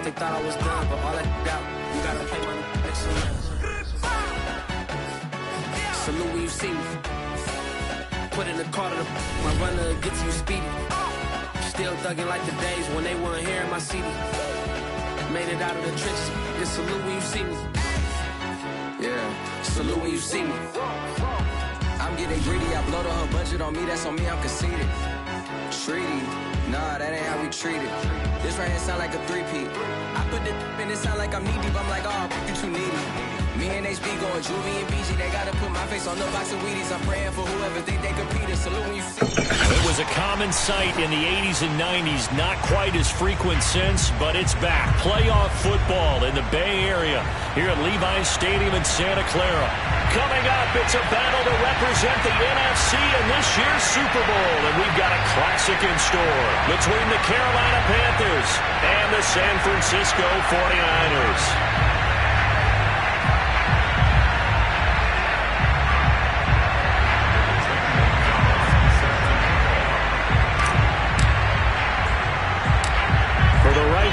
first they thought I was done, but all that out, you gotta play my next one. Salute when you see me. Put in the car to my runner, get to you speedy. Still thugging like the days when they weren't here in my CD. Made it out of the trenches, just salute when you see me. Yeah, salute when you see me. I'm getting greedy, I blow the whole budget on me, that's on me, I'm conceited. Treaty, nah, that ain't how we treat it. This right here sound like a three-peat. I put the in it sound like I'm knee-deep, I'm like, oh, you too needy. Me and HB going Juvie and BG, they gotta put my face on the box of Wheaties. I'm praying for whoever think they competed. Salute when you see. It was a common sight in the 80s and 90s, not quite as frequent since, but it's back. Playoff football in the Bay Area here at Levi's Stadium in Santa Clara. Coming up, it's a battle to represent the NFC in this year's Super Bowl, and we've got a classic in store between the Carolina Panthers and the San Francisco 49ers.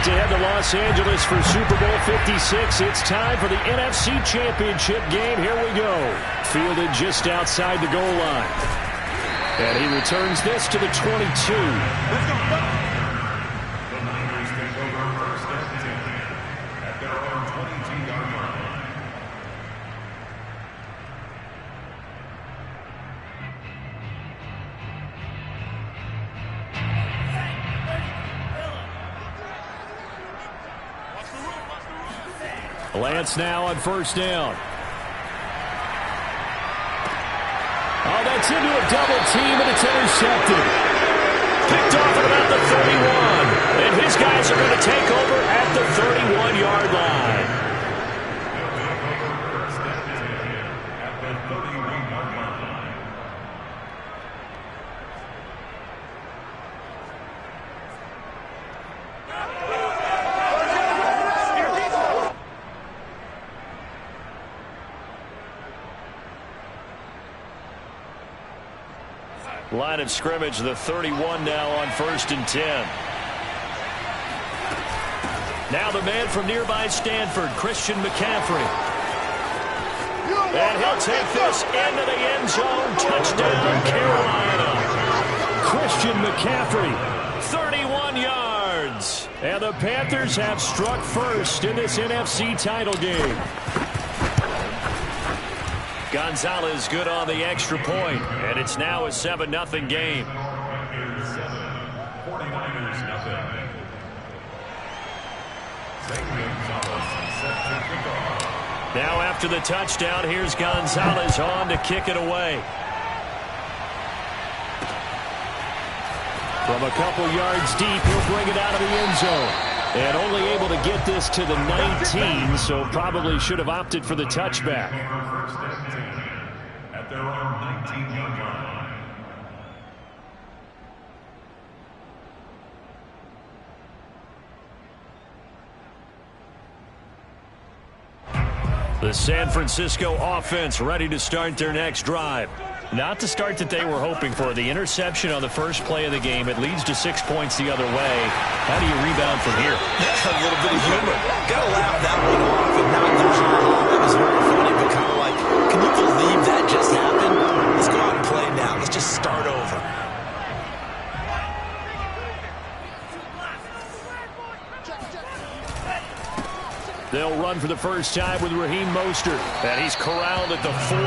To head to Los Angeles for Super Bowl 56. It's time for the NFC Championship game. Here we go. Fielded just outside the goal line. And he returns this to the 22. Let's go. The Niners take over first and 10 at their own 22-yard line. Lance now on first down. Oh, that's into a double team, and it's intercepted. Picked off at about the 31. And his guys are going to take over at the 31-yard line. At the 31-yard line. Line of scrimmage, the 31 now on first and 10. Now the man from nearby Stanford, Christian McCaffrey. And he'll take this into the end zone. Touchdown, Carolina. Christian McCaffrey, 31 yards. And the Panthers have struck first in this NFC title game. Gonzalez good on the extra point, and it's now a 7-0 game. 49ers nothing. Now after the touchdown, here's Gonzalez on to kick it away. From a couple yards deep, he'll bring it out of the end zone. And only able to get this to the 19, so probably should have opted for the touchback. At their own 19-yard line. The San Francisco offense ready to start their next drive. Not the start that they were hoping for. The interception on the first play of the game. It leads to 6 points the other way. How do you rebound from here? A little bit of humor. Got to laugh that one off and not lose your mind. That was very funny, but kind of like, can you believe that just happened? Let's go out and play now. Let's just start over. They'll run for the first time with Raheem Mostert. And he's corralled at the 40,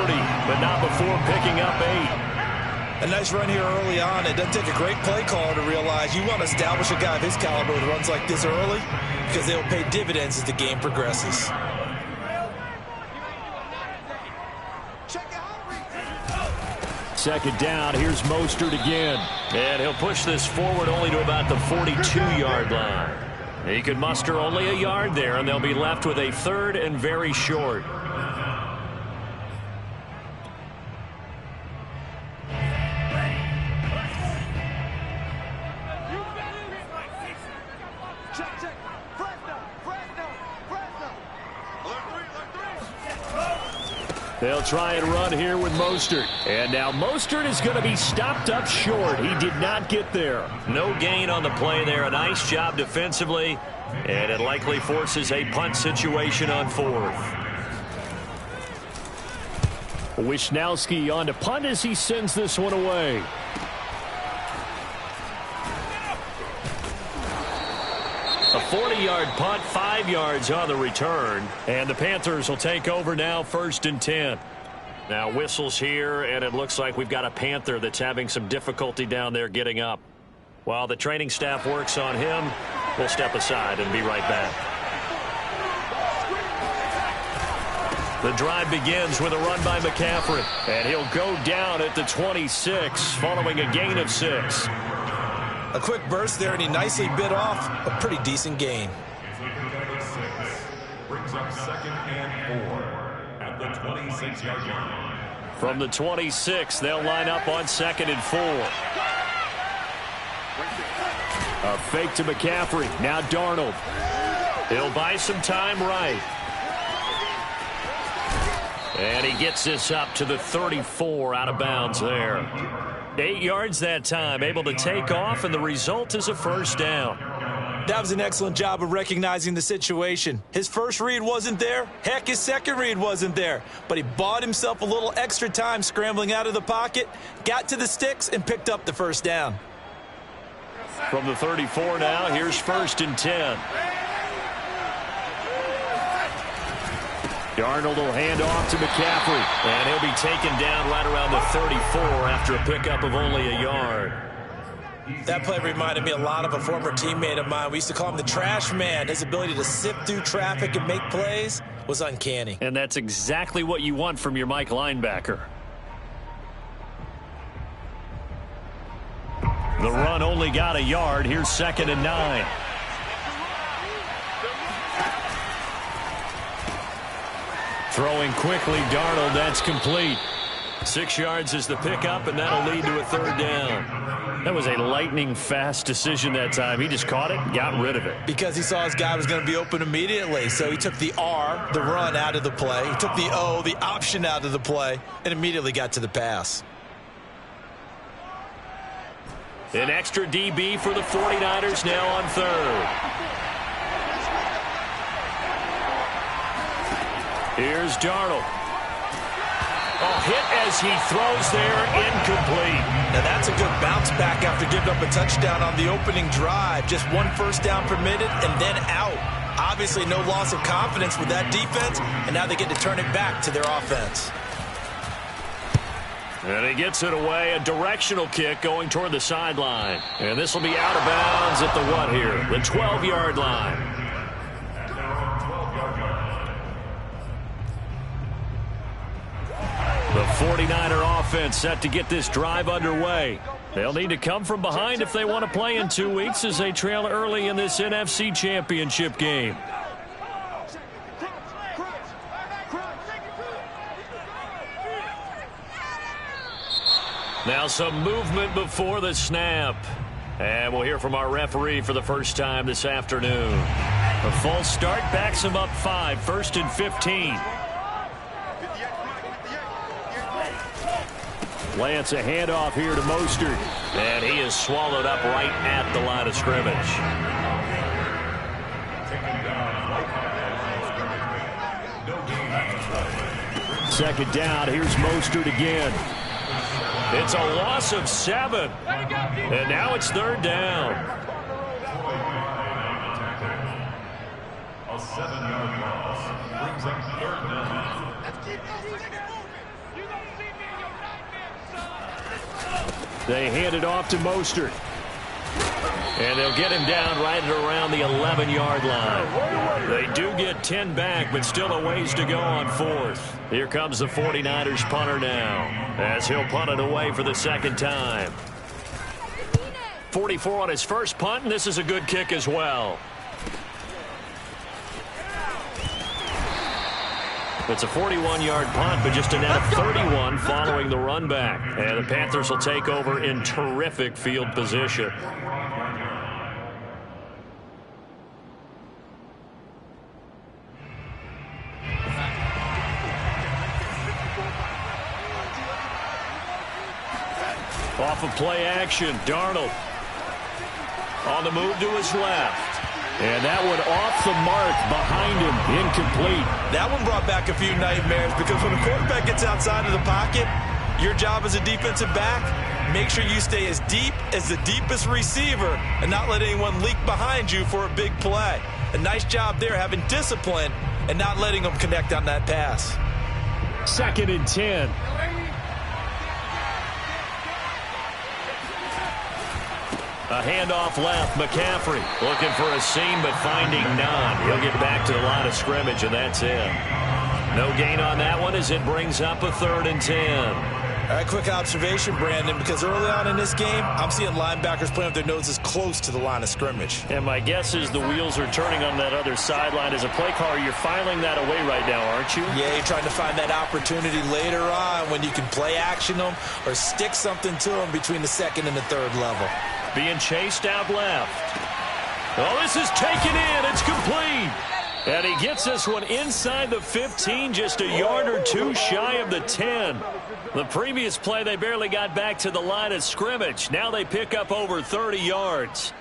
but not before picking up 8. A nice run here early on. It doesn't take a great play caller to realize you want to establish a guy of his caliber with runs like this early because they'll pay dividends as the game progresses. Second down, here's Mostert again. And he'll push this forward only to about the 42-yard line. He could muster only a yard there, and they'll be left with a third and very short. They'll try and run here with Mostert. And now Mostert is going to be stopped up short. He did not get there. No gain on the play there. A nice job defensively. And it likely forces a punt situation on 4th. Wisnowski on to punt as he sends this one away. A 40-yard punt, 5 yards on the return. And the Panthers will take over now, 1st and 10. Now whistles here, and it looks like we've got a Panther that's having some difficulty down there getting up. While the training staff works on him, we'll step aside and be right back. The drive begins with a run by McCaffrey. And he'll go down at the 26 following a gain of 6. A quick burst there, and he nicely bit off a pretty decent gain. Brings up 2nd and 4 at the 26-yard line. From the 26, they'll line up on 2nd and 4. A fake to McCaffrey. Now Darnold. He'll buy some time right. And he gets this up to the 34 out of bounds there. 8 yards that time, able to take off, and the result is a 1st down. That was an excellent job of recognizing the situation. His first read wasn't there. Heck, his second read wasn't there. But he bought himself a little extra time scrambling out of the pocket, got to the sticks, and picked up the 1st down. From the 34 now, here's 1st and 10. Darnold will hand off to McCaffrey, and he'll be taken down right around the 34 after a pickup of only a yard. That play reminded me a lot of a former teammate of mine. We used to call him the trash man. His ability to sift through traffic and make plays was uncanny. And that's exactly what you want from your Mike linebacker. The run only got a yard. Here's 2nd and 9. Throwing quickly, Darnold, that's complete. 6 yards is the pickup, and that'll lead to a 3rd down. That was a lightning-fast decision that time. He just caught it and got rid of it. Because he saw his guy was going to be open immediately, so he took the R, the run, out of the play. He took the O, the option, out of the play, and immediately got to the pass. An extra DB for the 49ers now on 3rd. Here's Darnold. Oh, hit as he throws there, incomplete. Now that's a good bounce back after giving up a touchdown on the opening drive. Just 1 first down permitted and then out. Obviously no loss of confidence with that defense, and now they get to turn it back to their offense. And he gets it away, a directional kick going toward the sideline. And this will be out of bounds at the what here? The 12-yard line. The 49er offense set to get this drive underway. They'll need to come from behind if they want to play in 2 weeks as they trail early in this NFC Championship game. Now some movement before the snap. And we'll hear from our referee for the first time this afternoon. A false start backs him up 5, 1st and 15. Lance, a handoff here to Mostert. And he is swallowed up right at the line of scrimmage. Second down, here's Mostert again. It's a loss of 7. And now it's 3rd down. A 7-yard loss brings up 3rd down. They hand it off to Mostert. And they'll get him down right at around the 11-yard line. They do get 10 back, but still a ways to go on 4th. Here comes the 49ers punter now, as he'll punt it away for the 2nd time. 44 on his first punt, and this is a good kick as well. It's a 41-yard punt, but just a net of 31 following the run back. And the Panthers will take over in terrific field position. Off of play action, Darnold on the move to his left. And that one off the mark behind him, incomplete. That one brought back a few nightmares because when a quarterback gets outside of the pocket, your job as a defensive back, make sure you stay as deep as the deepest receiver and not let anyone leak behind you for a big play. A nice job there having discipline and not letting them connect on that pass. 2nd and 10. A handoff left, McCaffrey looking for a seam but finding none. He'll get back to the line of scrimmage, and that's it. No gain on that one as it brings up a 3rd and 10. All right, quick observation, Brandon, because early on in this game, I'm seeing linebackers playing with their noses close to the line of scrimmage. And my guess is the wheels are turning on that other sideline. As a play caller, you're filing that away right now, aren't you? Yeah, you're trying to find that opportunity later on when you can play action them or stick something to them between the 2nd and the 3rd level. Being chased out left. Oh, this is taken in. It's complete. And he gets this one inside the 15, just a yard or two shy of the 10. The previous play, they barely got back to the line of scrimmage. Now they pick up over 30 yards.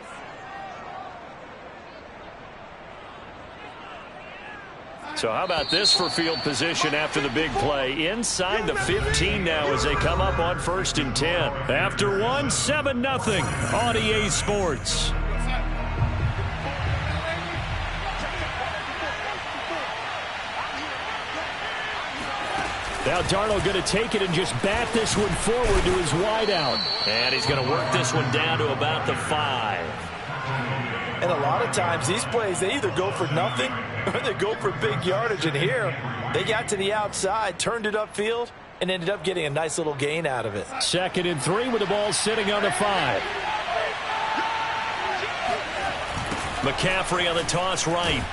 So how about this for field position after the big play? Inside the 15 now as they come up on 1st and 10. After one, 7-0 on EA Sports. Now Darnold going to take it and just bat this one forward to his wideout. And he's going to work this one down to about the 5. And a lot of times these plays, they either go for nothing or they go for big yardage. And here, they got to the outside, turned it upfield, and ended up getting a nice little gain out of it. 2nd and 3 with the ball sitting on the 5. McCaffrey on the toss right.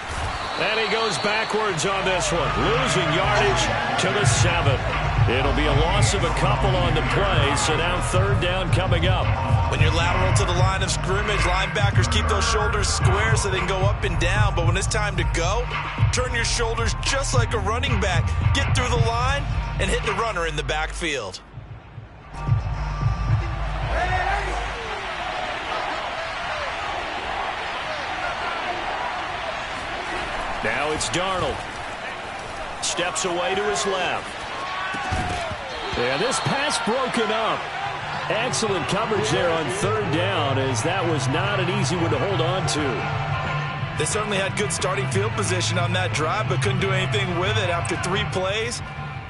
And he goes backwards on this one, losing yardage to the 7. It'll be a loss of a couple on the play, so now 3rd down coming up. When you're lateral to the line of scrimmage, linebackers keep those shoulders square so they can go up and down. But when it's time to go, turn your shoulders just like a running back. Get through the line and hit the runner in the backfield. Now it's Darnold. Steps away to his left. And this pass broken up. Excellent coverage there on 3rd down, as that was not an easy one to hold on to. They certainly had good starting field position on that drive, but couldn't do anything with it after 3 plays.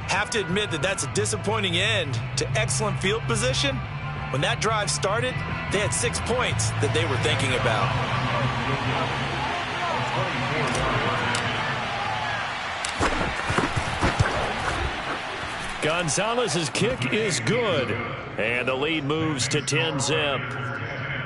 Have to admit that that's a disappointing end to excellent field position. When that drive started, they had 6 points that they were thinking about. Gonzalez's kick is good, and the lead moves to 10-zip.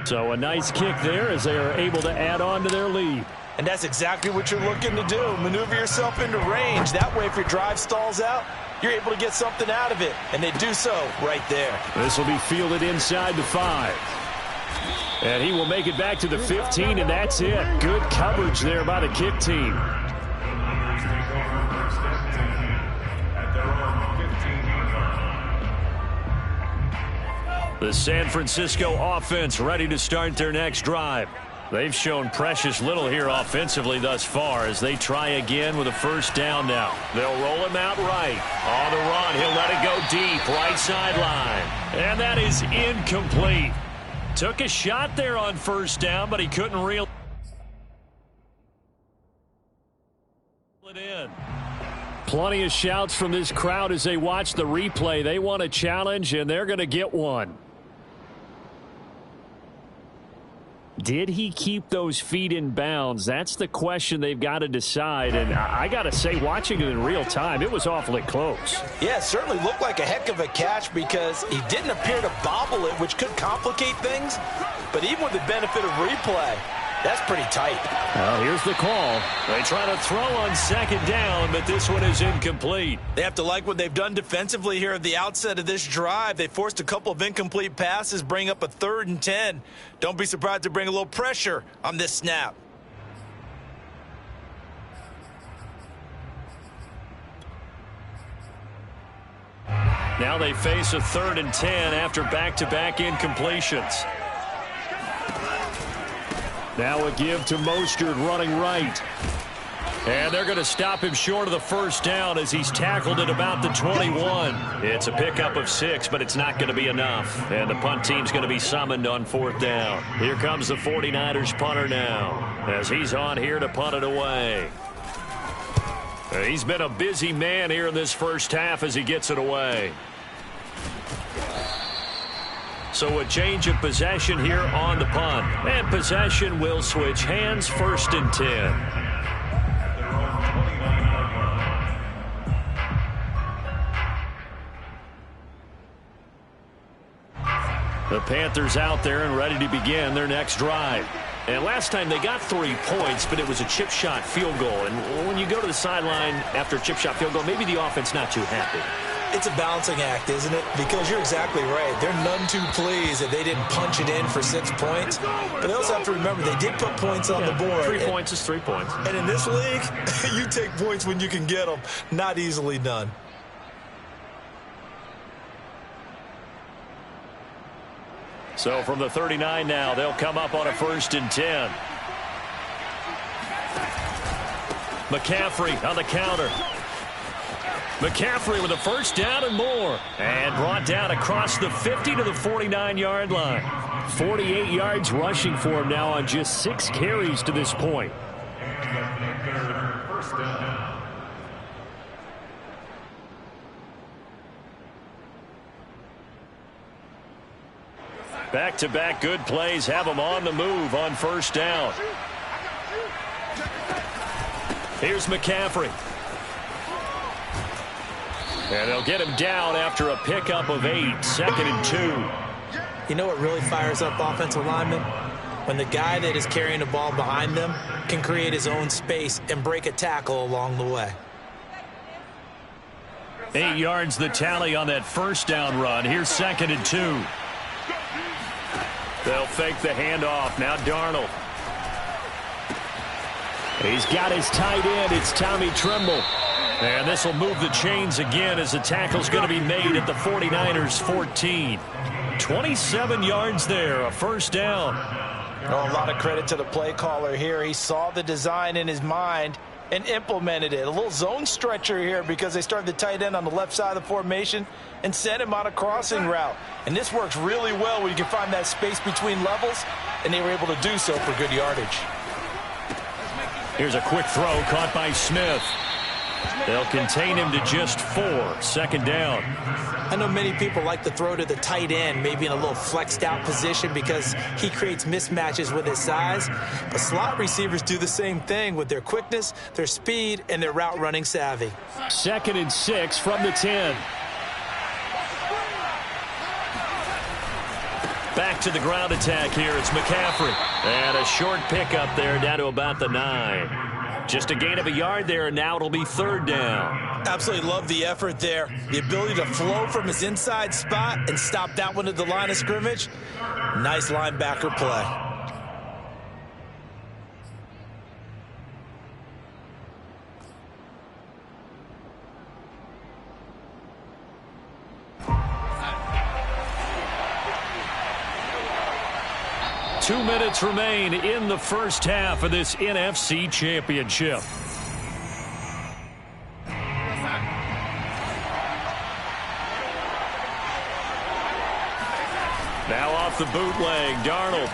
So a nice kick there as they are able to add on to their lead. And that's exactly what you're looking to do. Maneuver yourself into range. That way, if your drive stalls out, you're able to get something out of it. And they do so right there. This will be fielded inside the 5. And he will make it back to the 15, and that's it. Good coverage there by the kick team. The San Francisco offense ready to start their next drive. They've shown precious little here offensively thus far as they try again with a 1st down now. They'll roll him out right. On the run, he'll let it go deep, right sideline. And that is incomplete. Took a shot there on 1st down, but he couldn't reel it in. Plenty of shouts from this crowd as they watch the replay. They want a challenge, and they're going to get one. Did he keep those feet in bounds? That's the question they've got to decide. And I got to say, watching it in real time, it was awfully close. Yeah, it certainly looked like a heck of a catch because he didn't appear to bobble it, which could complicate things. But even with the benefit of replay, that's pretty tight. Well, here's the call. They try to throw on 2nd down, but this one is incomplete. They have to like what they've done defensively here at the outset of this drive. They forced a couple of incomplete passes, bring up a 3rd and 10. Don't be surprised to bring a little pressure on this snap. Now they face a 3rd and 10 after back-to-back incompletions. Now a give to Mostert running right. And they're going to stop him short of the first down as he's tackled at about the 21. It's a pickup of 6, but it's not going to be enough. And the punt team's going to be summoned on 4th down. Here comes the 49ers punter now as he's on here to punt it away. He's been a busy man here in this first half as he gets it away. So a change of possession here on the punt. And possession will switch hands, 1st and 10. The Panthers out there and ready to begin their next drive. And last time they got 3 points, but it was a chip shot field goal. And when you go to the sideline after a chip shot field goal, maybe the offense not too happy. It's a balancing act, isn't it? Because you're exactly right. They're none too pleased that they didn't punch it in for 6 points. But they also have to remember they did put points on the board. 3 points is 3 points. And in this league, you take points when you can get them. Not easily done. So from the 39 now, they'll come up on a 1st and 10. McCaffrey on the counter. McCaffrey with a first down and more. And brought down across the 50 to the 49-yard line. 48 yards rushing for him now on just 6 carries to this point. First down. Back-to-back good plays have him on the move on 1st down. Here's McCaffrey. And they'll get him down after a pickup of 8, 2nd and 2. You know what really fires up offensive linemen? When the guy that is carrying the ball behind them can create his own space and break a tackle along the way. 8 yards the tally on that first down run. Here's 2nd and 2. They'll fake the handoff. Now Darnold. He's got his tight end. It's Tommy Tremble. And this will move the chains again as the tackle's going to be made at the 49ers 14. 27 yards there, a first down. Oh, a lot of credit to the play caller here. He saw the design in his mind and implemented it. A little zone stretcher here because they started the tight end on the left side of the formation and sent him on a crossing route. And this works really well when you can find that space between levels, and they were able to do so for good yardage. Here's a quick throw caught by Smith. They'll contain him to just 4, 2nd down. I know many people like to throw to the tight end, maybe in a little flexed out position because he creates mismatches with his size. But slot receivers do the same thing with their quickness, their speed, and their route running savvy. 2nd and 6 from the 10. Back to the ground attack here. It's McCaffrey. And a short pickup there down to about the 9. Just a gain of a yard there, and now it'll be 3rd down. Absolutely love the effort there. The ability to flow from his inside spot and stop that one at the line of scrimmage. Nice linebacker play. Two minutes remain in the first half of this NFC Championship. Now off the bootleg, Darnold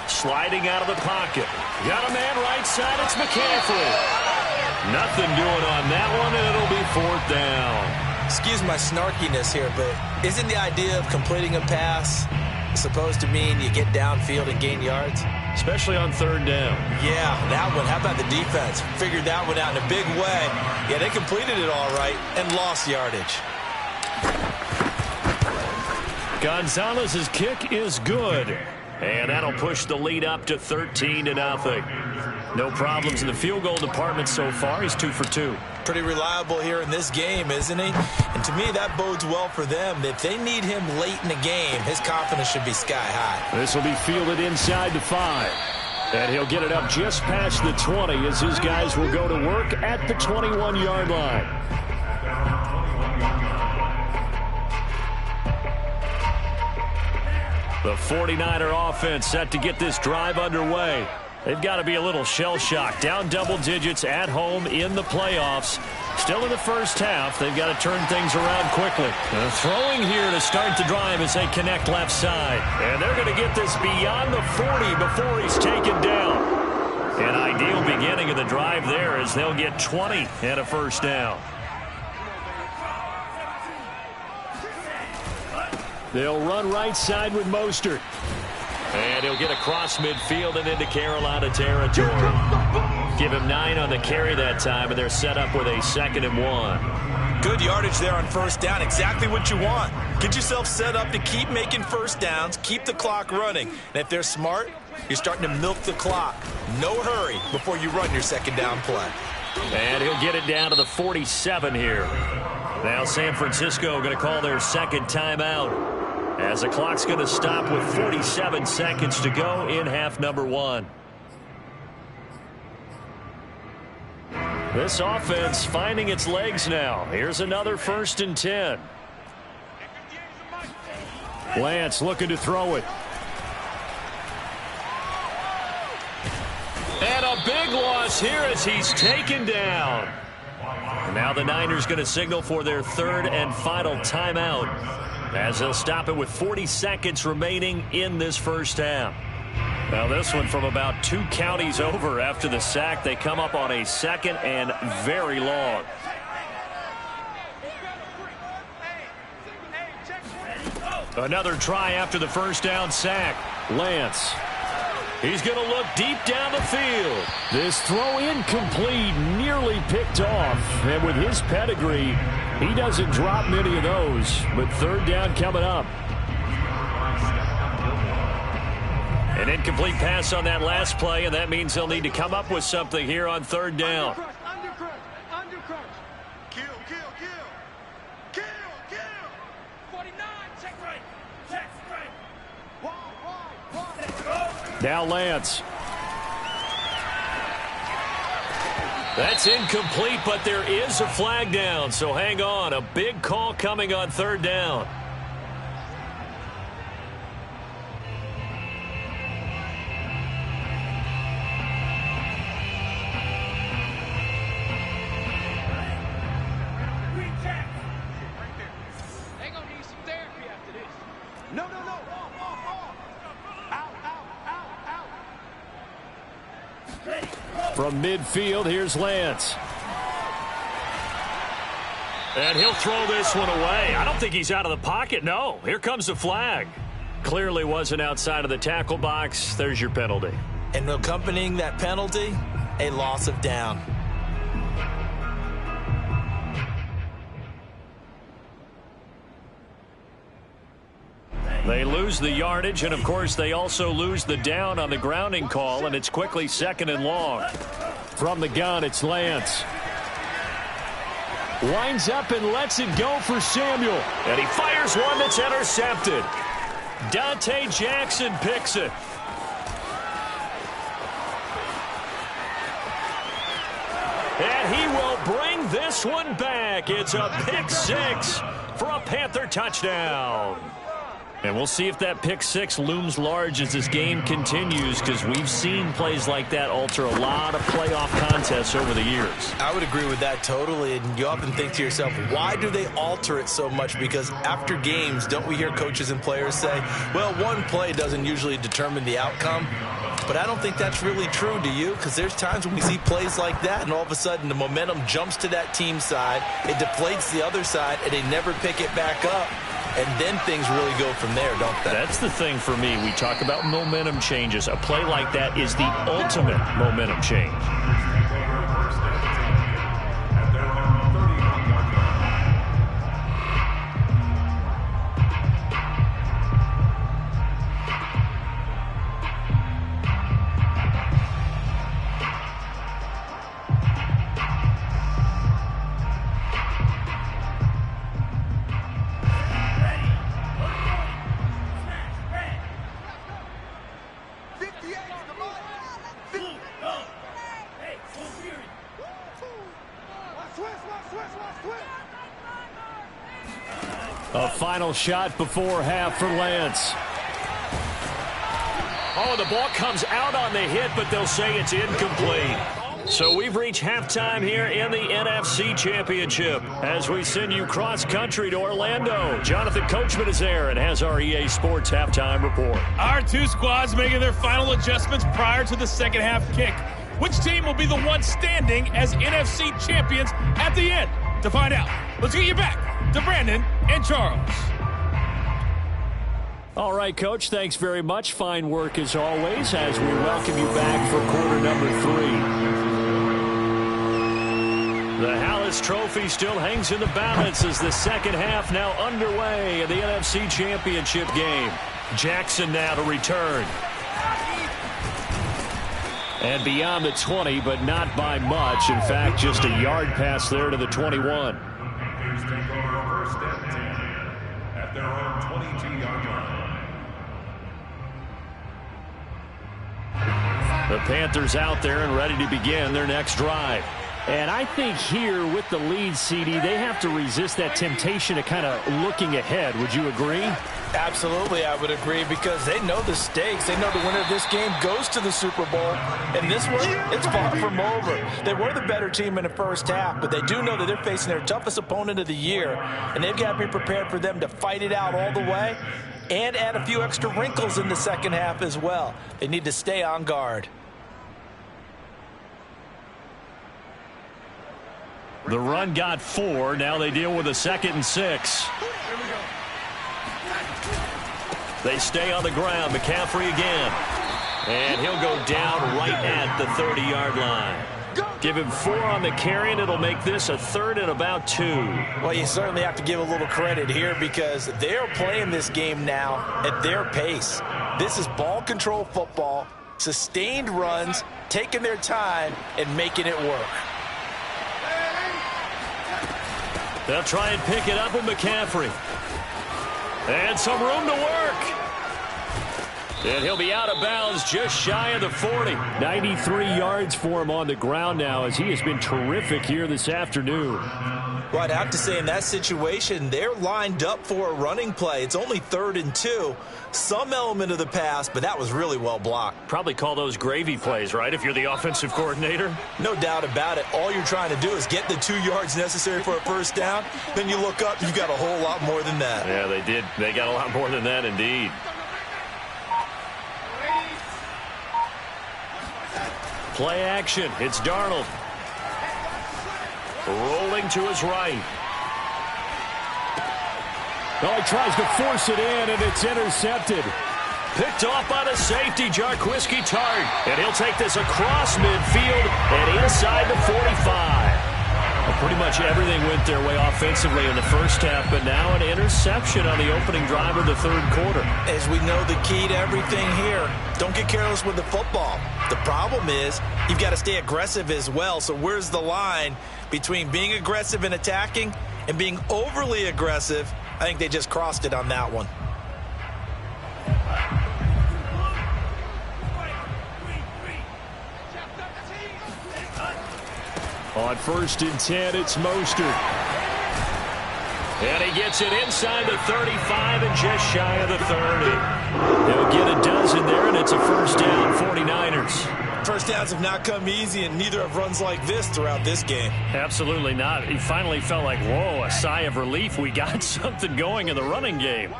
sliding out of the pocket. Got a man right side, it's McCaffrey. Nothing doing on that one, and it'll be 4th down. Excuse my snarkiness here, but isn't the idea of completing a pass supposed to mean you get downfield and gain yards? Especially on 3rd down. Yeah, that one. How about the defense? Figured that one out in a big way. Yeah, they completed it all right and lost yardage. Gonzalez's kick is good. And that'll push the lead up to 13-0. No problems in the field goal department so far. He's 2 for 2. Pretty reliable here in this game, isn't he? And to me, that bodes well for them. If they need him late in the game, his confidence should be sky high. This will be fielded inside the 5. And he'll get it up just past the 20 as his guys will go to work at the 21-yard line. The 49er offense set to get this drive underway. They've got to be a little shell-shocked. Down double digits at home in the playoffs. Still in the first half. They've got to turn things around quickly. Throwing here to start the drive as they connect left side. And they're going to get this beyond the 40 before he's taken down. An ideal beginning of the drive there as they'll get 20 and a first down. They'll run right side with Mostert. And he'll get across midfield and into Carolina territory. Give him 9 on the carry that time, and they're set up with a 2nd and 1. Good yardage there on first down. Exactly what you want. Get yourself set up to keep making first downs, keep the clock running. And if they're smart, you're starting to milk the clock. No hurry before you run your 2nd down play. And he'll get it down to the 47 here. Now San Francisco going to call their 2nd timeout, as the clock's going to stop with 47 seconds to go in half number 1. This offense finding its legs now. Here's another 1st and 10. Lance looking to throw it. And a big loss here as he's taken down. And now the Niners going to signal for their 3rd and final timeout, as they'll stop it with 40 seconds remaining in this first half. Now this one from about 2 counties over after the sack. They come up on a 2nd and very long. Another try after the first down sack. Lance. He's going to look deep down the field. This throw incomplete, nearly picked off. And with his pedigree, he doesn't drop many of those. But 3rd down coming up. An incomplete pass on that last play, and that means they'll need to come up with something here on 3rd down. Undercrush. Kill. 49, check right. Wide. Now Lance. That's incomplete, but there is a flag down, so hang on. A big call coming on 3rd down. From midfield, here's Lance. And he'll throw this one away. I don't think he's out of the pocket. No, here comes the flag. Clearly wasn't outside of the tackle box. There's your penalty. And accompanying that penalty, a loss of down. They lose the yardage, and of course they also lose the down on the grounding call, and it's quickly 2nd and long. From the gun, it's Lance. Winds up and lets it go for Samuel. And he fires one that's intercepted. Dante Jackson picks it. And he will bring this one back. It's a pick 6 for a Panther touchdown. And we'll see if that pick 6 looms large as this game continues, because we've seen plays like that alter a lot of playoff contests over the years. I would agree with that totally, and you often think to yourself, why do they alter it so much? Because after games, don't we hear coaches and players say, well, one play doesn't usually determine the outcome? But I don't think that's really true, do you? Because there's times when we see plays like that, and all of a sudden the momentum jumps to that team side, it deflates the other side, and they never pick it back up. And then things really go from there, don't they? That's the thing for me. We talk about momentum changes. A play like that is the ultimate momentum change. A final shot before half for Lance. Oh, the ball comes out on the hit, but they'll say it's incomplete. So we've reached halftime here in the NFC Championship as we send you cross-country to Orlando. Jonathan Coachman is there and has our EA Sports halftime report. Our two squads making their final adjustments prior to the second half kick. Which team will be the one standing as NFC champions at the end? To find out, let's get you back to Brandon and Charles. All right, Coach, thanks very much. Fine work as always as we welcome you back for quarter number 3. The Hallis Trophy still hangs in the balance as the second half now underway in the NFC Championship game. Jackson now to return. And beyond the 20, but not by much. In fact, just a yard pass there to the 21. Panthers take over first and 10 at their own 22-yard line. The Panthers out there and ready to begin their next drive. And I think here with the lead, CD, they have to resist that temptation of kind of looking ahead. Would you agree? Absolutely, I would agree, because they know the stakes. They know the winner of this game goes to the Super Bowl. And this one, it's far from over. They were the better team in the first half, but they do know that they're facing their toughest opponent of the year. And they've got to be prepared for them to fight it out all the way and add a few extra wrinkles in the second half as well. They need to stay on guard. The run got 4. Now they deal with a 2nd and 6. They stay on the ground. McCaffrey again. And he'll go down right at the 30-yard line. Give him 4 on the carry, and it'll make this a 3rd and about 2. Well, you certainly have to give a little credit here because they're playing this game now at their pace. This is ball control football, sustained runs, taking their time, and making it work. They'll try and pick it up with McCaffrey. And some room to work. And he'll be out of bounds just shy of the 40. 93 yards for him on the ground now as he has been terrific here this afternoon. Well, I'd have to say in that situation, they're lined up for a running play. It's only 3rd and 2. Some element of the pass, but that was really well blocked. Probably call those gravy plays, right, if you're the offensive coordinator? No doubt about it. All you're trying to do is get the 2 yards necessary for a first down. Then you look up, you got a whole lot more than that. Yeah, they did. They got a lot more than that, indeed. Play action. It's Darnold. Rolling to his right. Well, he tries to force it in, and it's intercepted. Picked off by the safety, Jarquiski Tart. And he'll take this across midfield and inside the 45. Well, pretty much everything went their way offensively in the first half, but now an interception on the opening drive of the 3rd quarter. As we know, the key to everything here, don't get careless with the football. The problem is you've got to stay aggressive as well. So where's the line between being aggressive and attacking and being overly aggressive? I think they just crossed it on that one. On 1st and 10, it's Mostert. And he gets it inside the 35 and just shy of the 30. They'll get a dozen there, and it's a first down, 49ers. First downs have not come easy, and neither have runs like this throughout this game. Absolutely not. He finally felt like, whoa, a sigh of relief. We got something going in the running game.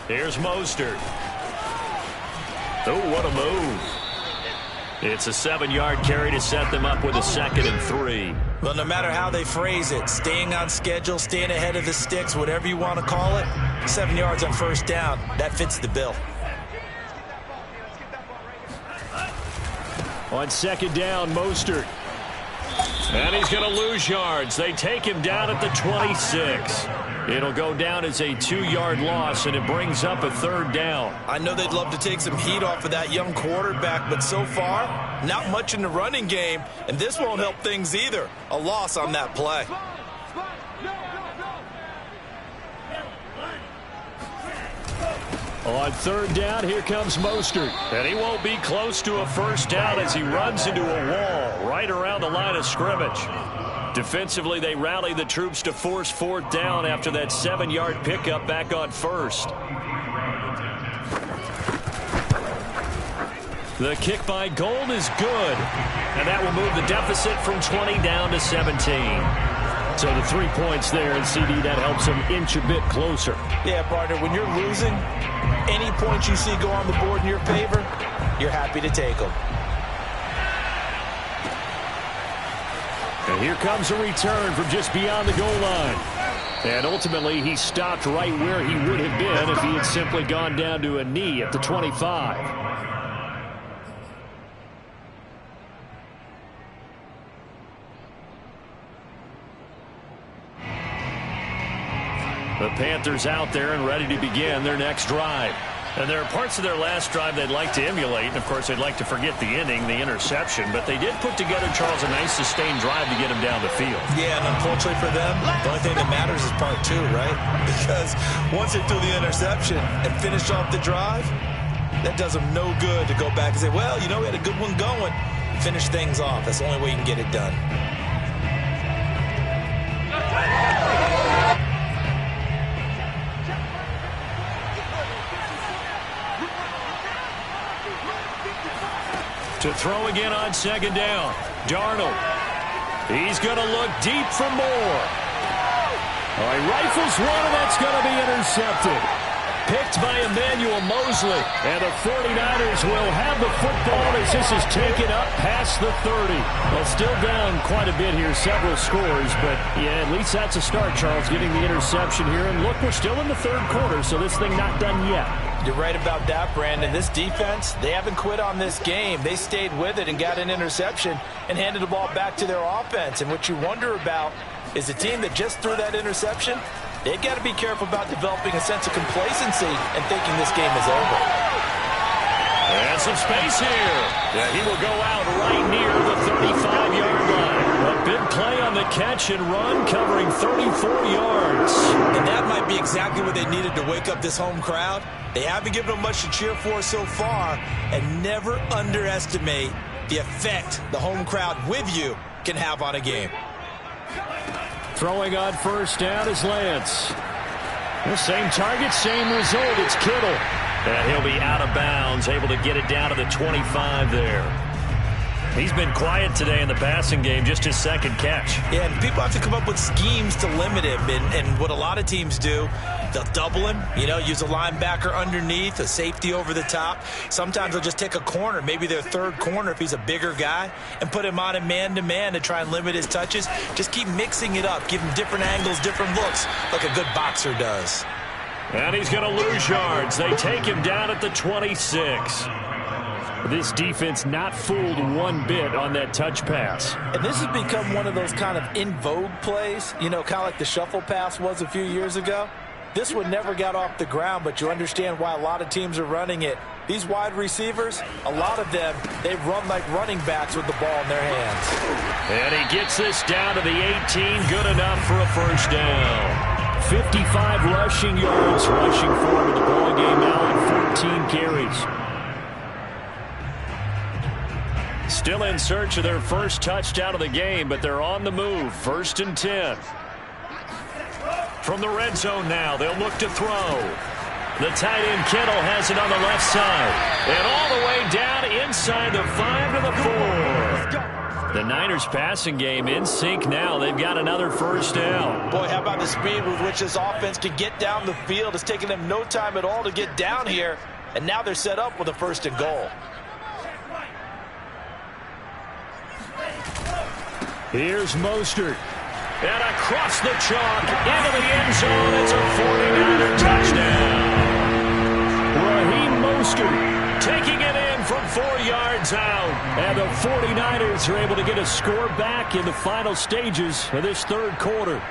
Here's Mostert. Oh, what a move. It's a 7-yard carry to set them up with a 2nd and 3. Well, no matter how they phrase it, staying on schedule, staying ahead of the sticks, whatever you want to call it, 7 yards on first down, that fits the bill. On 2nd down, Mostert. And he's going to lose yards. They take him down at the 26. It'll go down as a 2-yard loss, and it brings up a 3rd down. I know they'd love to take some heat off of that young quarterback, but so far, not much in the running game, and this won't help things either. A loss on that play. On 3rd down, here comes Mostert. And he won't be close to a first down as he runs into a wall right around the line of scrimmage. Defensively, they rally the troops to force fourth down after that 7-yard pickup back on first. The kick by Gold is good, and that will move the deficit from 20 down to 17. So the 3 points there, and CD, that helps them inch a bit closer. Yeah, partner, when you're losing, any points you see go on the board in your favor, you're happy to take them. And here comes a return from just beyond the goal line. And ultimately, he stopped right where he would have been if he had simply gone down to a knee at the 25. The Panthers out there and ready to begin their next drive. And there are parts of their last drive they'd like to emulate. And, of course, they'd like to forget the inning, the interception. But they did put together, Charles, a nice sustained drive to get him down the field. Yeah, and unfortunately for them, the only thing that matters is part 2, right? Because once they threw the interception and finished off the drive, that does them no good to go back and say, well, you know, we had a good one going. Finish things off. That's the only way you can get it done. To throw again on second down. Darnold. He's going to look deep for more. All right, rifles one, and that's going to be intercepted. Picked by Emmanuel Mosley. And the 49ers will have the football as this is taken up past the 30. Well, still down quite a bit here, several scores. But, yeah, at least that's a start, Charles, getting the interception here. And look, we're still in the third quarter, so this thing not done yet. You're right about that, Brandon. This defense, they haven't quit on this game. They stayed with it and got an interception and handed the ball back to their offense. And what you wonder about is the team that just threw that interception, they've got to be careful about developing a sense of complacency and thinking this game is over. And some space here. Yeah, he will go out right near the 35-yard line. A big play on the catch and run, covering 34 yards. And that might be exactly what they needed to wake up this home crowd. They haven't given them much to cheer for so far, and never underestimate the effect the home crowd with you can have on a game. Throwing on first down is Lance. The same target, same result. It's Kittle. And he'll be out of bounds, able to get it down to the 25 there. He's been quiet today in the passing game, just his second catch. Yeah, and people have to come up with schemes to limit him. And what a lot of teams do, they'll double him, use a linebacker underneath, a safety over the top. Sometimes they'll just take a corner, maybe their third corner if he's a bigger guy, and put him on a man-to-man to try and limit his touches. Just keep mixing it up, give him different angles, different looks, like a good boxer does. And he's going to lose yards. They take him down at the 26. This defense not fooled one bit on that touch pass. And this has become one of those kind of in vogue plays, kind of like the shuffle pass was a few years ago. This one never got off the ground, but you understand why a lot of teams are running it. These wide receivers, a lot of them, they run like running backs with the ball in their hands. And he gets this down to the 18, good enough for a first down. 55 rushing yards rushing forward the ball game now on 14 carries. Still in search of their first touchdown of the game, but they're on the move. 1st and 10. From the red zone now, they'll look to throw. The tight end Kittle has it on the left side. And all the way down inside the 5 to the 4. The Niners passing game in sync now. They've got another first down. Boy, how about the speed with which this offense can get down the field? It's taken them no time at all to get down here. And now they're set up with a 1st and goal. Here's Mostert. And across the chalk into the end zone. It's a 49er touchdown. Raheem Mostert taking it in from 4 yards out. And the 49ers are able to get a score back in the final stages of this third quarter.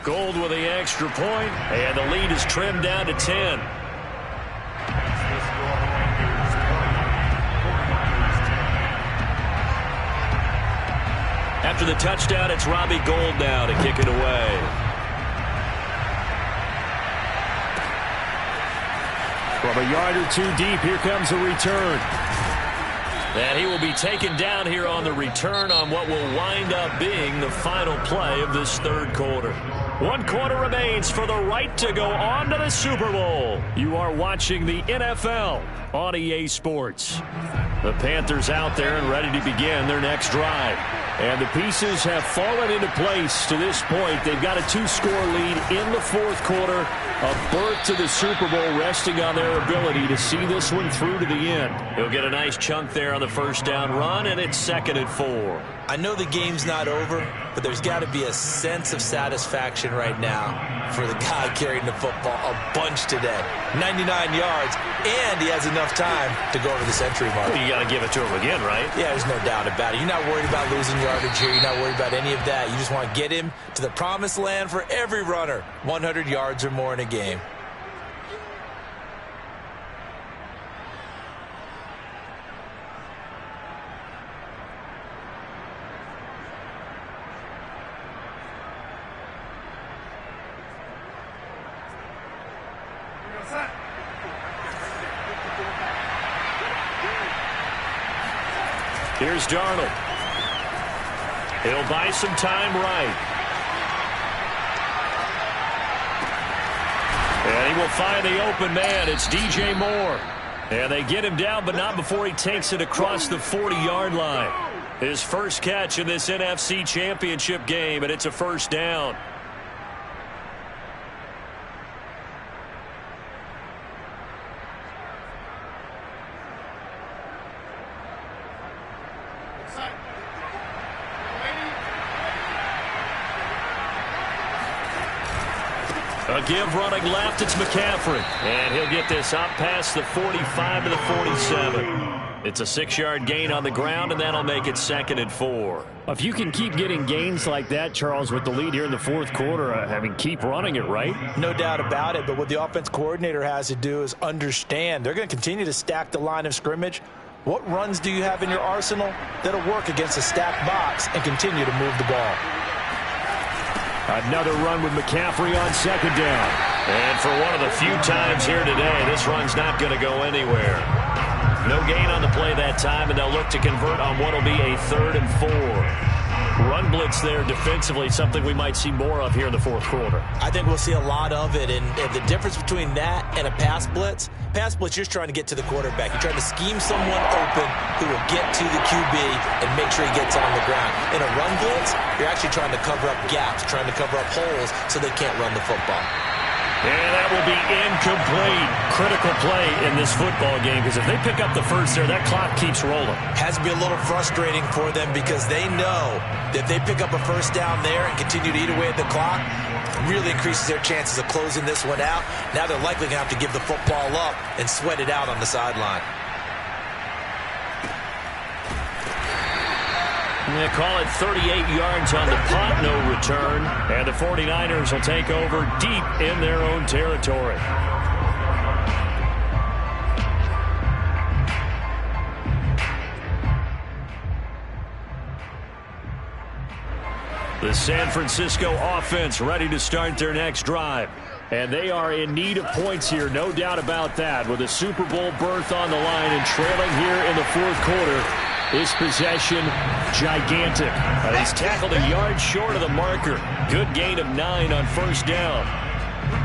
Gold with the extra point, and the lead is trimmed down to 10. After the touchdown, it's Robbie Gould now to kick it away. From a yard or two deep, here comes a return. And he will be taken down here on the return on what will wind up being the final play of this third quarter. 1 quarter remains for the right to go on to the Super Bowl. You are watching the NFL on EA Sports. The Panthers out there and ready to begin their next drive. And the pieces have fallen into place to this point. They've got a 2-score lead in the fourth quarter. A berth to the Super Bowl resting on their ability to see this one through to the end. He'll get a nice chunk there on the first down run, and it's 2nd and 4. I know the game's not over, but there's got to be a sense of satisfaction right now for the guy carrying the football a bunch today. 99 yards, and he has enough time to go over the century mark. Well, you got to give it to him again, right? Yeah, there's no doubt about it. You're not worried about losing yardage here. You're not worried about any of that. You just want to get him to the promised land for every runner. 100 yards or more in a game. Here's Darnold. He'll buy some time right. And he will find the open man. It's DJ Moore. And they get him down, but not before he takes it across the 40-yard line. His first catch in this NFC Championship game, and it's a first down. A give running left, it's McCaffrey. And he'll get this up past the 45 to the 47. It's a 6-yard gain on the ground, and that'll make it 2nd and 4. If you can keep getting gains like that, Charles, with the lead here in the fourth quarter, keep running it, right? No doubt about it, but what the offense coordinator has to do is understand they're going to continue to stack the line of scrimmage. What runs do you have in your arsenal that'll work against a stacked box and continue to move the ball? Another run with McCaffrey on 2nd down. And for one of the few times here today, this run's not going to go anywhere. No gain on the play that time, and they'll look to convert on what will be a 3rd and 4. Run blitz there defensively, something we might see more of here in the fourth quarter. I think we'll see a lot of it, and the difference between that and a pass blitz, you're just trying to get to the quarterback. You're trying to scheme someone open who will get to the QB and make sure he gets on the ground. In a run blitz, you're actually trying to cover up gaps, trying to cover up holes so they can't run the football. And that will be incomplete. Critical play in this football game, because if they pick up the first there, that clock keeps rolling. Has to be a little frustrating for them because they know that if they pick up a first down there and continue to eat away at the clock, really increases their chances of closing this one out. Now they're likely going to have to give the football up and sweat it out on the sideline. They call it 38 yards on the punt, no return. And the 49ers will take over deep in their own territory. The San Francisco offense ready to start their next drive. And they are in need of points here, no doubt about that. With a Super Bowl berth on the line and trailing here in the fourth quarter. This possession, gigantic. He's tackled a yard short of the marker. Good gain of 9 on first down.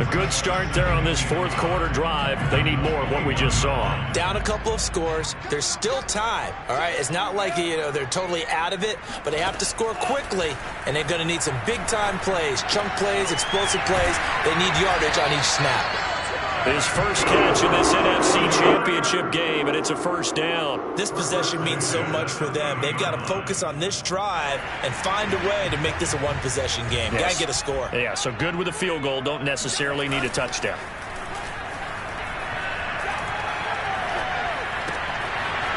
A good start there on this fourth quarter drive. They need more of what we just saw. Down a couple of scores. There's still time. All right, it's not like they're totally out of it, but they have to score quickly, and they're going to need some big-time plays, chunk plays, explosive plays. They need yardage on each snap. His first catch in this NFC Championship game, and it's a first down. This possession means so much for them. They've got to focus on this drive and find a way to make this a one-possession game. Yes. Got to get a score. Yeah, so good with a field goal. Don't necessarily need a touchdown.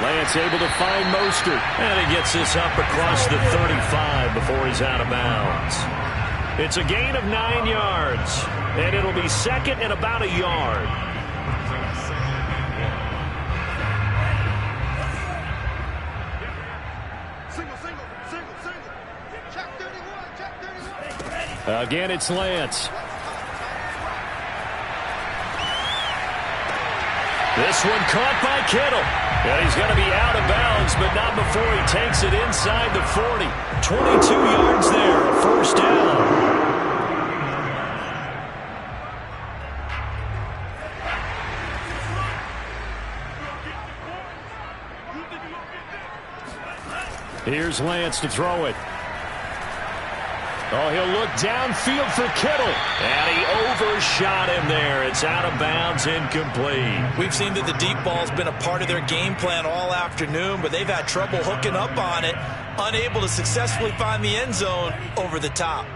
Lance able to find Mostert. And he gets this up across the 35 before he's out of bounds. It's a gain of 9 yards, and it'll be 2nd and about a yard. Check 31, check 31. Again, it's Lance. This one caught by Kittle. And he's going to be out of bounds, but not before he takes it inside the 40. 22 yards there, a first down. Here's Lance to throw it. Oh, he'll look downfield for Kittle. And he overshot him there. It's out of bounds, incomplete. We've seen that the deep ball's been a part of their game plan all afternoon, but they've had trouble hooking up on it, unable to successfully find the end zone over the top.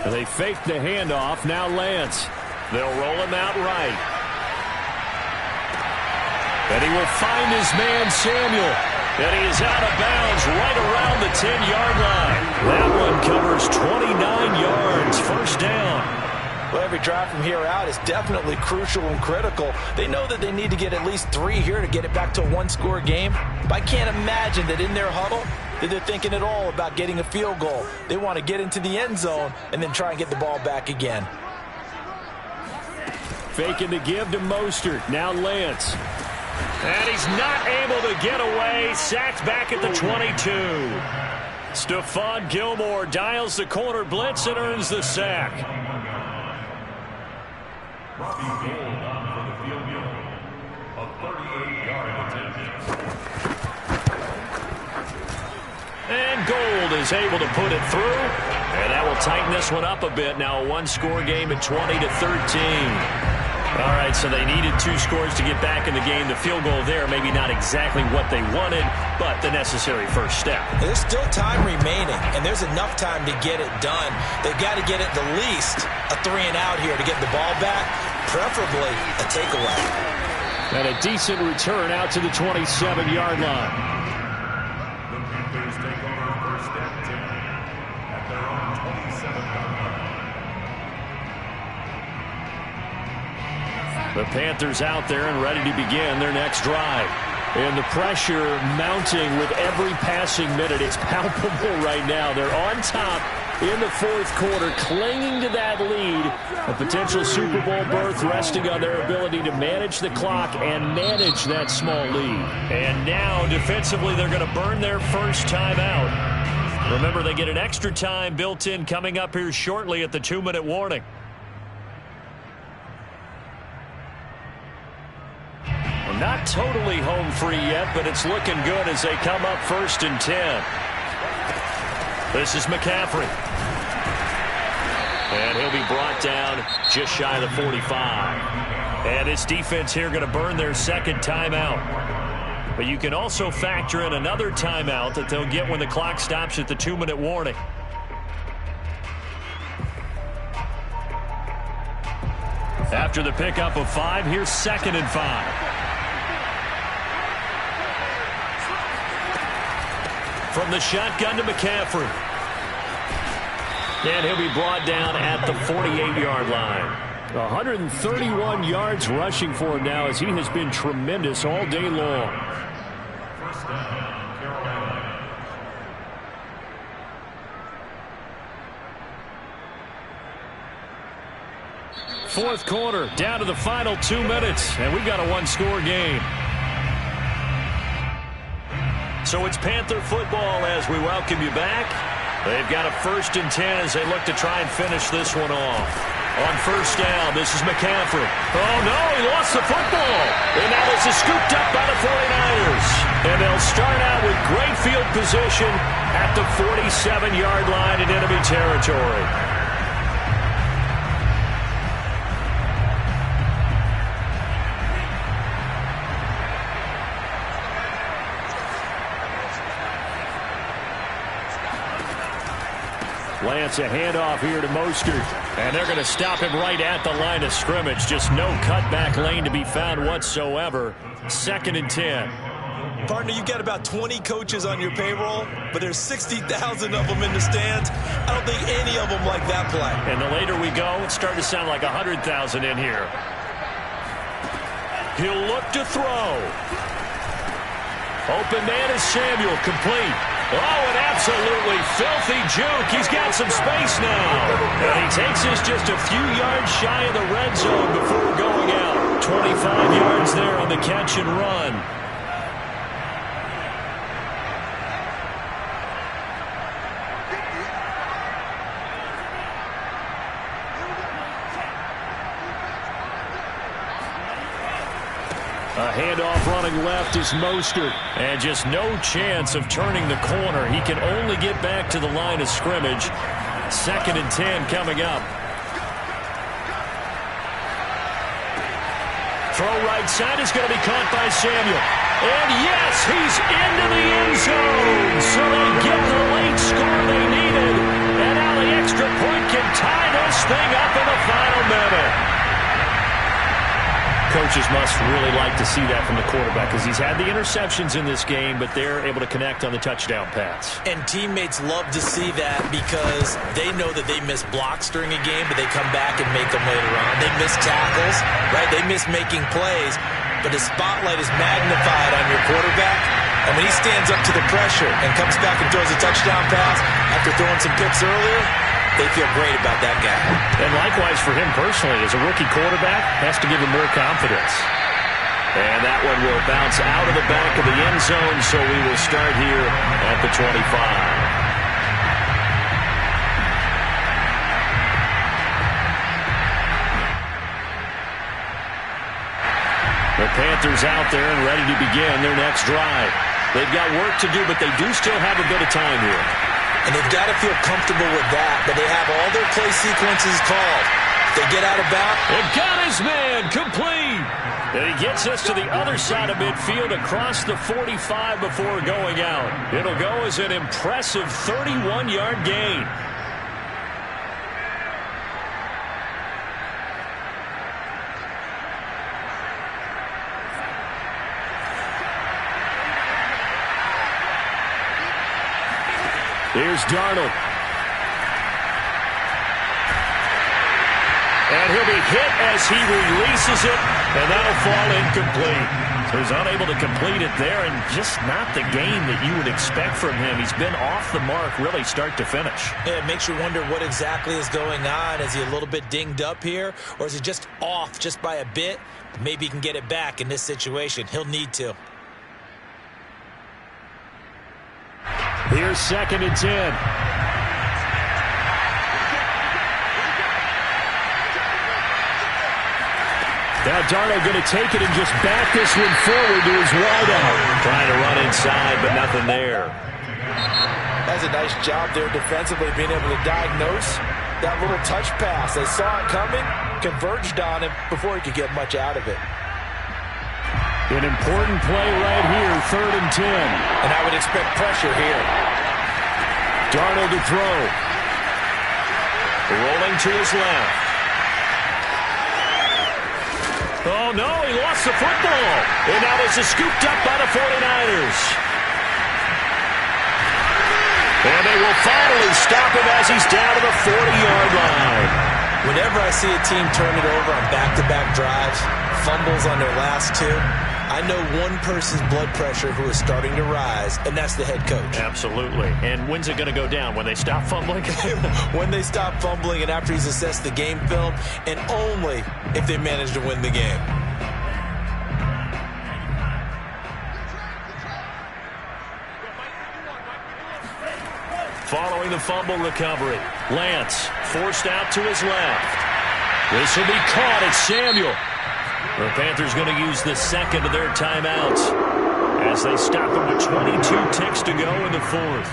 They fake the handoff. Now Lance. They'll roll him out right. And he will find his man, Samuel. And he is out of bounds right around the 10-yard line. That one covers 29 yards. First down. Well, every drive from here out is definitely crucial and critical. They know that they need to get at least 3 here to get it back to a one-score game. But I can't imagine that in their huddle that they're thinking at all about getting a field goal. They want to get into the end zone and then try and get the ball back again. Faking to give to Mostert. Now Lance. And he's not able to get away. Sacked back at the 22. Stephon Gilmore dials the corner blitz and earns the sack. Robbie Gould on for the field goal. A 38-yard attempt. And Gould is able to put it through. And that will tighten this one up a bit. Now a one-score game at 20-13. All right, so they needed 2 scores to get back in the game. The field goal there, maybe not exactly what they wanted, but the necessary first step. There's still time remaining, and there's enough time to get it done. They've got to get at the least a 3-and-out here to get the ball back, preferably a takeaway. And a decent return out to the 27-yard line. The Panthers take over first and 10 at their own 27-yard line. The Panthers out there and ready to begin their next drive. And the pressure mounting with every passing minute. It's palpable right now. They're on top in the fourth quarter, clinging to that lead. A potential Super Bowl berth resting on their ability to manage the clock and manage that small lead. And now, defensively, they're going to burn their first time out. Remember, they get an extra time built in coming up here shortly at the 2-minute warning. Not totally home free yet, but it's looking good as they come up first and 10. This is McCaffrey. And he'll be brought down just shy of the 45. And this defense here going to burn their second timeout. But you can also factor in another timeout that they'll get when the clock stops at the 2-minute warning. After the pickup of 5, here's 2nd and 5. From the shotgun to McCaffrey. And he'll be brought down at the 48-yard line. 131 yards rushing for him now as he has been tremendous all day long. First down, Carolina. Fourth quarter, down to the final 2 minutes, and we've got a one-score game. So it's Panther football as we welcome you back. They've got a 1st and 10 as they look to try and finish this one off. On first down, this is McCaffrey. Oh, no, he lost the football. And now this is scooped up by the 49ers. And they'll start out with great field position at the 47-yard line in enemy territory. Lance, a handoff here to Mostert. And they're going to stop him right at the line of scrimmage. Just no cutback lane to be found whatsoever. 2nd and 10. Partner, you've got about 20 coaches on your payroll, but there's 60,000 of them in the stands. I don't think any of them like that play. And the later we go, it's starting to sound like 100,000 in here. He'll look to throw. Open man is Samuel, complete. Oh, an absolutely filthy juke. He's got some space now. And he takes us just a few yards shy of the red zone before going out. 25 yards there on the catch and run. A handoff running left is Mostert. And just no chance of turning the corner. He can only get back to the line of scrimmage. 2nd and 10 coming up. Throw right side is going to be caught by Samuel. And yes, he's into the end zone. So they get the late score they needed. And now the extra point can tie this thing up in the final minute. Coaches must really like to see that from the quarterback because he's had the interceptions in this game, but they're able to connect on the touchdown pass. And teammates love to see that because they know that they miss blocks during a game, but they come back and make them later on. They miss tackles, right? They miss making plays, but the spotlight is magnified on your quarterback. And when he stands up to the pressure and comes back and throws a touchdown pass after throwing some picks earlier, they feel great about that guy. And likewise for him personally, as a rookie quarterback, has to give him more confidence. And that one will bounce out of the back of the end zone, so we will start here at the 25. The Panthers out there and ready to begin their next drive. They've got work to do, but they do still have a bit of time here. And they've got to feel comfortable with that, but they have all their play sequences called. If they get out of bounds. And got his man complete. And he gets us to the other side of midfield across the 45 before going out. It'll go as an impressive 31-yard gain. Here's Darnold. And he'll be hit as he releases it, and that'll fall incomplete. So he's unable to complete it there, and just not the game that you would expect from him. He's been off the mark really start to finish. Yeah, it makes you wonder what exactly is going on. Is he a little bit dinged up here, or is he just off just by a bit? Maybe he can get it back in this situation. He'll need to. Here's 2nd and 10. Now Darnold going to take it and just back this one forward to his wideout. Trying to run inside, but nothing there. That's a nice job there defensively, being able to diagnose that little touch pass. They saw it coming, converged on him before he could get much out of it. An important play right here, 3rd and 10. And I would expect pressure here. Darnold to throw. Rolling to his left. Oh, no, he lost the football. And now this is scooped up by the 49ers. And they will finally stop him as he's down to the 40-yard line. Whenever I see a team turn it over on back-to-back drives, fumbles on their last two, I know one person's blood pressure who is starting to rise, and that's the head coach. Absolutely. And when's it going to go down? When they stop fumbling? When they stop fumbling and after he's assessed the game film, and only if they manage to win the game. Following the fumble recovery, Lance forced out to his left. This will be caught. It's Samuel. The Panthers going to use the second of their timeouts as they stop him with 22 ticks to go in the 4th.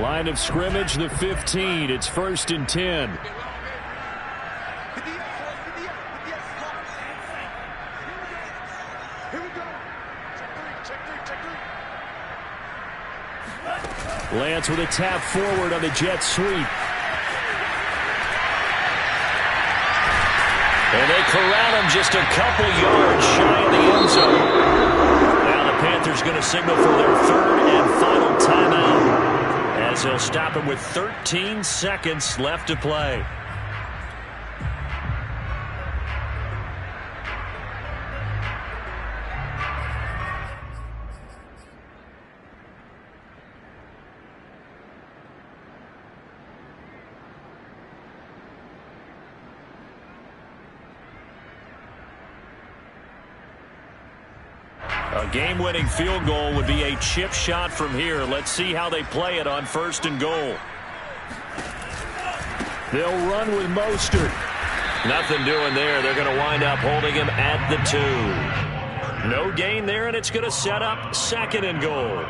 Line of scrimmage, the 15. It's 1st and 10. Lance with a tap forward on the jet sweep. And they corral him just a couple yards shy of the end zone. Now the Panthers going to signal for their 3rd and final timeout as they'll stop him with 13 seconds left to play. A game-winning field goal would be a chip shot from here. Let's see how they play it on 1st and goal. They'll run with Mostert. Nothing doing there. They're going to wind up holding him at the 2. No gain there, and it's going to set up 2nd and goal.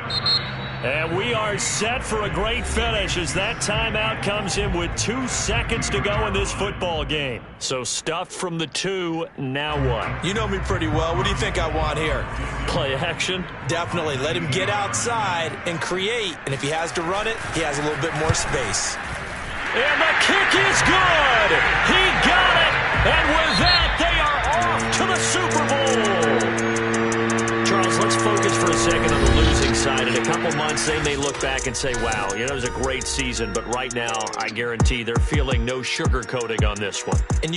And we are set for a great finish as that timeout comes in with 2 seconds to go in this football game. So stuffed from the 2, now what? You know me pretty well. What do you think I want here? Play action? Definitely. Let him get outside and create. And if he has to run it, he has a little bit more space. And the kick is good. He got it. And with that, they are off to the Super Bowl. Charles, let's focus for a second on the losing side. In a couple months, they may look back and say, wow, it was a great season. But right now, I guarantee they're feeling no sugarcoating on this one. And you